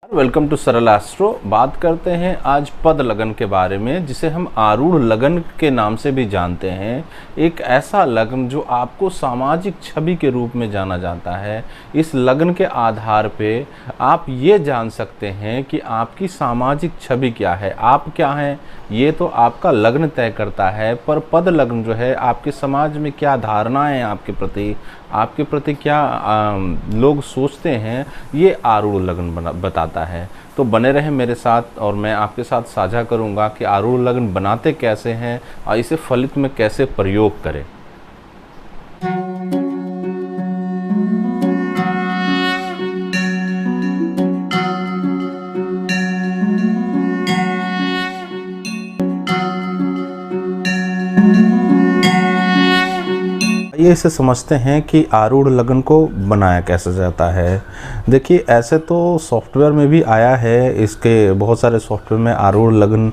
Welcome to सरल astro. बात करते हैं आज पद लगन के बारे में, जिसे हम आरूढ़ लगन के नाम से भी जानते हैं। एक ऐसा लगन जो आपको सामाजिक छवि के रूप में जाना जाता है। इस लगन के आधार पे आप ये जान सकते हैं कि आपकी सामाजिक छवि क्या है, आप क्या हैं, ये तो आपका लगन तय करता है। पर पद लगन जो है आपके समाज में क्या धारणाएं हैं आपके प्रति क्या लोग सोचते हैं, ये आरूढ़ लगन बताता है। तो बने रहें मेरे साथ और मैं आपके साथ साझा करूंगा कि आरूढ़ लगन बनाते कैसे हैं और इसे फलित में कैसे प्रयोग करें। ये इसे समझते हैं कि आरूढ़ लगन को बनाया कैसे जाता है। देखिए, ऐसे तो सॉफ्टवेयर में भी आया है, इसके बहुत सारे सॉफ्टवेयर में आरूढ़ लगन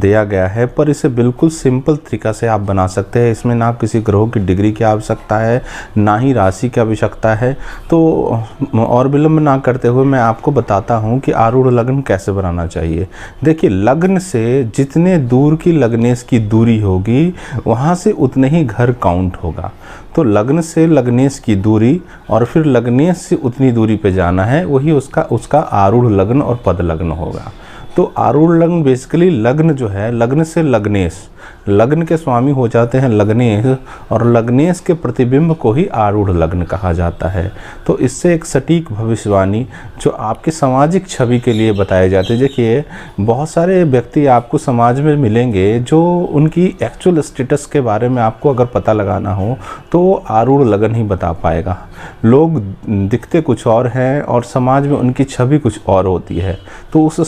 दिया गया है, पर इसे बिल्कुल सिंपल तरीक़ा से आप बना सकते हैं। इसमें ना किसी ग्रह की डिग्री की आवश्यकता है, ना ही राशि की आवश्यकता है। तो और विलंब ना करते हुए मैं आपको बताता हूँ कि आरूढ़ लगन कैसे बनाना चाहिए। देखिए, लग्न से जितने दूर की लग्नेश की दूरी होगी, वहाँ से उतने ही घर काउंट होगा। तो लग्न से लग्नेश की दूरी और फिर लग्नेश से उतनी दूरी पे जाना है, वही उसका आरूढ़ लगन और पद लगन होगा। तो आरूढ़ लगन बेसिकली लग्न जो है, लग्न से लग्नेश, लग्न के स्वामी हो जाते हैं लग्नेश, और लग्नेश के प्रतिबिंब को ही आरूढ़ लगन कहा जाता है। तो इससे एक सटीक भविष्यवाणी जो आपकी सामाजिक छवि के लिए बताए जाते हैं। देखिए, बहुत सारे व्यक्ति आपको समाज में मिलेंगे जो उनकी एक्चुअल स्टेटस के बारे में आपको अगर पता लगाना हो तो वो आरूढ़ लगन ही बता पाएगा। लोग दिखते कुछ और हैं और समाज में उनकी छवि कुछ और होती है। तो उस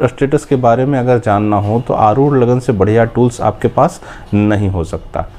स्टेटस के बारे में अगर जानना हो तो आरूढ़ लगन से बढ़िया टूल्स आपके पास नहीं हो सकता।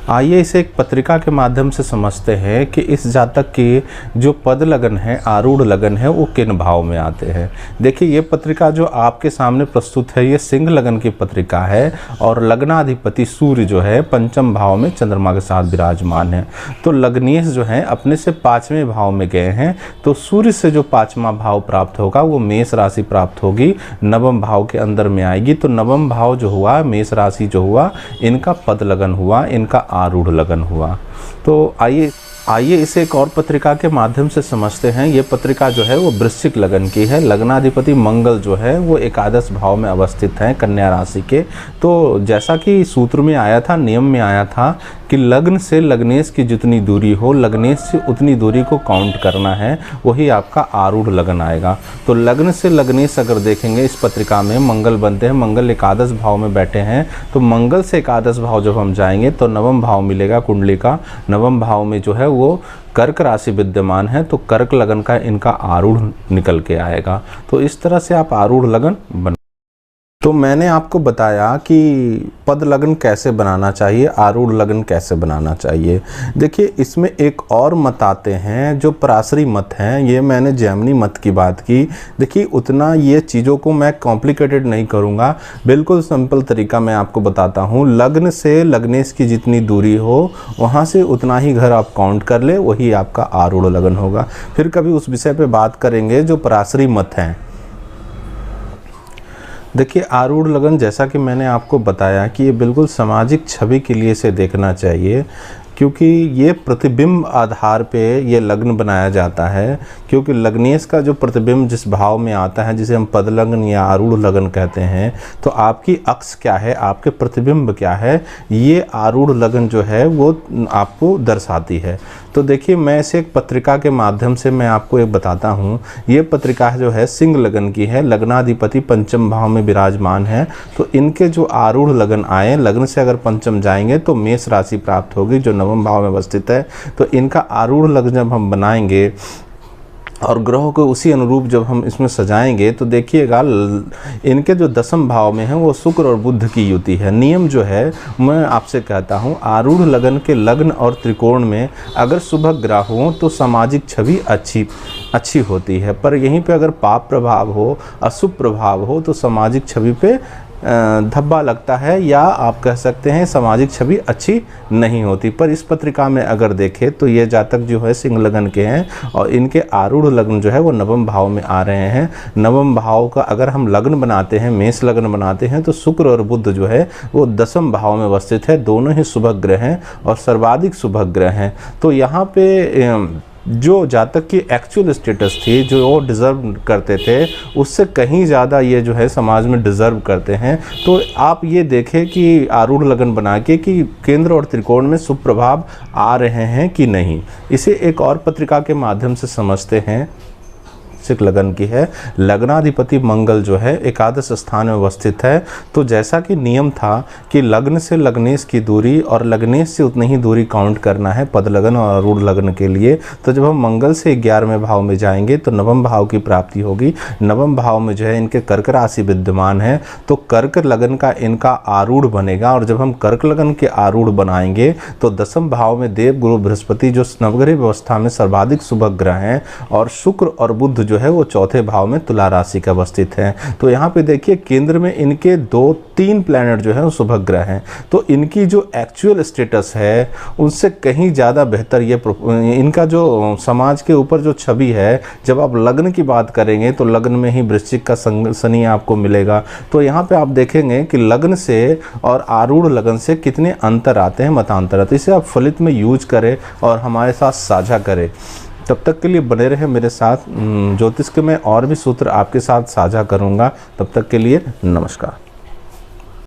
आइए इसे एक पत्रिका के माध्यम से समझते हैं कि इस जातक की जो पद लगन है, आरूढ़ लगन है, वो किन भाव में आते हैं। देखिए, ये पत्रिका जो आपके सामने प्रस्तुत है, ये सिंह लगन की पत्रिका है और लग्नाधिपति सूर्य जो है पंचम भाव में चंद्रमा के साथ विराजमान है। तो लग्नेश जो है अपने से पाँचवें भाव में गए हैं, तो सूर्य से जो पाँचवा भाव प्राप्त होगा वो मेष राशि प्राप्त होगी, नवम भाव के अंदर में आएगी। तो नवम भाव जो हुआ, मेष राशि जो हुआ, इनका पद लगन हुआ, इनका आरूढ़ लगन हुआ। तो आइए इसे एक और पत्रिका के माध्यम से समझते हैं। ये पत्रिका जो है वो वृश्चिक लगन की है। लग्नाधिपति मंगल जो है वो एकादश भाव में अवस्थित हैं, कन्या राशि के। तो जैसा कि सूत्र में आया था, नियम में आया था कि लग्न से लग्नेश की जितनी दूरी हो, लग्नेश से उतनी दूरी को काउंट करना है, वही आपका आरूढ़ लगन आएगा। तो लग्न से लग्नेश अगर देखेंगे इस पत्रिका में, मंगल बनते हैं, मंगल एकादश भाव में बैठे हैं। तो मंगल से एकादश भाव जब हम जाएंगे तो नवम भाव मिलेगा कुंडली का। नवम भाव में जो है वो कर्क राशि विद्यमान है, तो कर्क लगन का इनका आरूढ़ निकल के आएगा। तो इस तरह से आप आरूढ़ लगन बना। तो मैंने आपको बताया कि पद लगन कैसे बनाना चाहिए, आरूढ़ लगन कैसे बनाना चाहिए। देखिए, इसमें एक और मत आते हैं जो पराशरी मत हैं। ये मैंने जैमिनी मत की बात की। देखिए, उतना ये चीज़ों को मैं कॉम्प्लिकेटेड नहीं करूँगा, बिल्कुल सिंपल तरीका मैं आपको बताता हूँ। लग्न से लग्नेश की जितनी दूरी हो, वहाँ से उतना ही घर आप काउंट कर ले, वही आपका आरूढ़ लगन होगा। फिर कभी उस विषय पर बात करेंगे जो पराशरी मत हैं। देखिए, आरूढ़ लगन जैसा कि मैंने आपको बताया कि ये बिल्कुल सामाजिक छवि के लिए इसे देखना चाहिए, क्योंकि ये प्रतिबिंब आधार पे ये लग्न बनाया जाता है। क्योंकि लग्नेश का जो प्रतिबिंब जिस भाव में आता है, जिसे हम पद लगन या आरूढ़ लगन कहते हैं, तो आपकी अक्ष क्या है, आपके प्रतिबिंब क्या है, ये आरूढ़ लगन जो है वो आपको दर्शाती है। तो देखिए, मैं इसे एक पत्रिका के माध्यम से मैं आपको एक बताता हूँ। ये पत्रिका जो है सिंह लगन की है, लग्नाधिपति पंचम भाव में विराजमान है। तो इनके जो आरूढ़ लगन आए, लग्न से अगर पंचम जाएंगे तो मेष राशि प्राप्त होगी जो नवम भाव में अवस्थित है। तो इनका आरूढ़ लगन जब हम बनाएंगे और ग्रहों को उसी अनुरूप जब हम इसमें सजाएंगे, तो देखिएगा इनके जो दसम भाव में हैं वो शुक्र और बुध की युति है। नियम जो है मैं आपसे कहता हूँ, आरूढ़ लगन के लग्न और त्रिकोण में अगर शुभ ग्रह हो तो सामाजिक छवि अच्छी होती है, पर यहीं पे अगर पाप प्रभाव हो, अशुभ प्रभाव हो, तो सामाजिक छवि पे धब्बा लगता है या आप कह सकते हैं सामाजिक छवि अच्छी नहीं होती। पर इस पत्रिका में अगर देखें तो ये जातक जो है सिंह लगन के हैं और इनके आरूढ़ लग्न जो है वो नवम भाव में आ रहे हैं। नवम भाव का अगर हम लग्न बनाते हैं, मेष लग्न बनाते हैं, तो शुक्र और बुध जो है वो दसम भाव में अवस्थित है। दोनों ही शुभ ग्रह हैं और सर्वाधिक शुभ ग्रह हैं। तो यहाँ पे जो जातक की एक्चुअल स्टेटस थी, जो वो डिज़र्व करते थे, उससे कहीं ज़्यादा ये जो है समाज में डिज़र्व करते हैं। तो आप ये देखें कि आरूढ़ लगन बना के कि केंद्र और त्रिकोण में शुभ प्रभाव आ रहे हैं कि नहीं। इसे एक और पत्रिका के माध्यम से समझते हैं। वृश्चिक लगन की है। लग्नाधिपति मंगल जो है एकादश स्थान में अवस्थित है। तो जैसा कि नियम था कि लग्न से लग्नेश की दूरी और लग्नेश से उतनी ही दूरी काउंट करना है पद लगन और आरूढ़ लगन के लिए। तो जब हम मंगल से 11वें भाव में जाएंगे तो नवम भाव की प्राप्ति होगी। नवम भाव में जो है इनके कर्क राशि विद्यमान है, तो कर्क लगन का इनका आरूढ़ बनेगा। और जब हम कर्क लगन के आरूढ़ बनाएंगे तो दसम भाव में देव गुरु बृहस्पति जो नवग्रह व्यवस्था में सर्वाधिक शुभ ग्रह हैं, और शुक्र और बुध जो है वो चौथे भाव में तुला राशि का अवस्थित है। तो यहाँ पे देखिए केंद्र में इनके 2-3 प्लैनेट जो है वो शुभ ग्रह हैं। तो इनकी जो एक्चुअल स्टेटस है उनसे कहीं ज़्यादा बेहतर ये इनका जो समाज के ऊपर जो छवि है, जब आप लग्न की बात करेंगे तो लग्न में ही वृश्चिक का शनि आपको मिलेगा। तो यहाँ पे आप देखेंगे कि लग्न से और आरूढ़ लगन से कितने अंतर आते हैं, मतांतर आते हैं। इसे आप फलित में यूज करें और हमारे साथ साझा करें। तब तक के लिए बने रहे मेरे साथ। ज्योतिष के मैं और भी सूत्र आपके साथ साझा करूँगा। तब तक के लिए नमस्कार।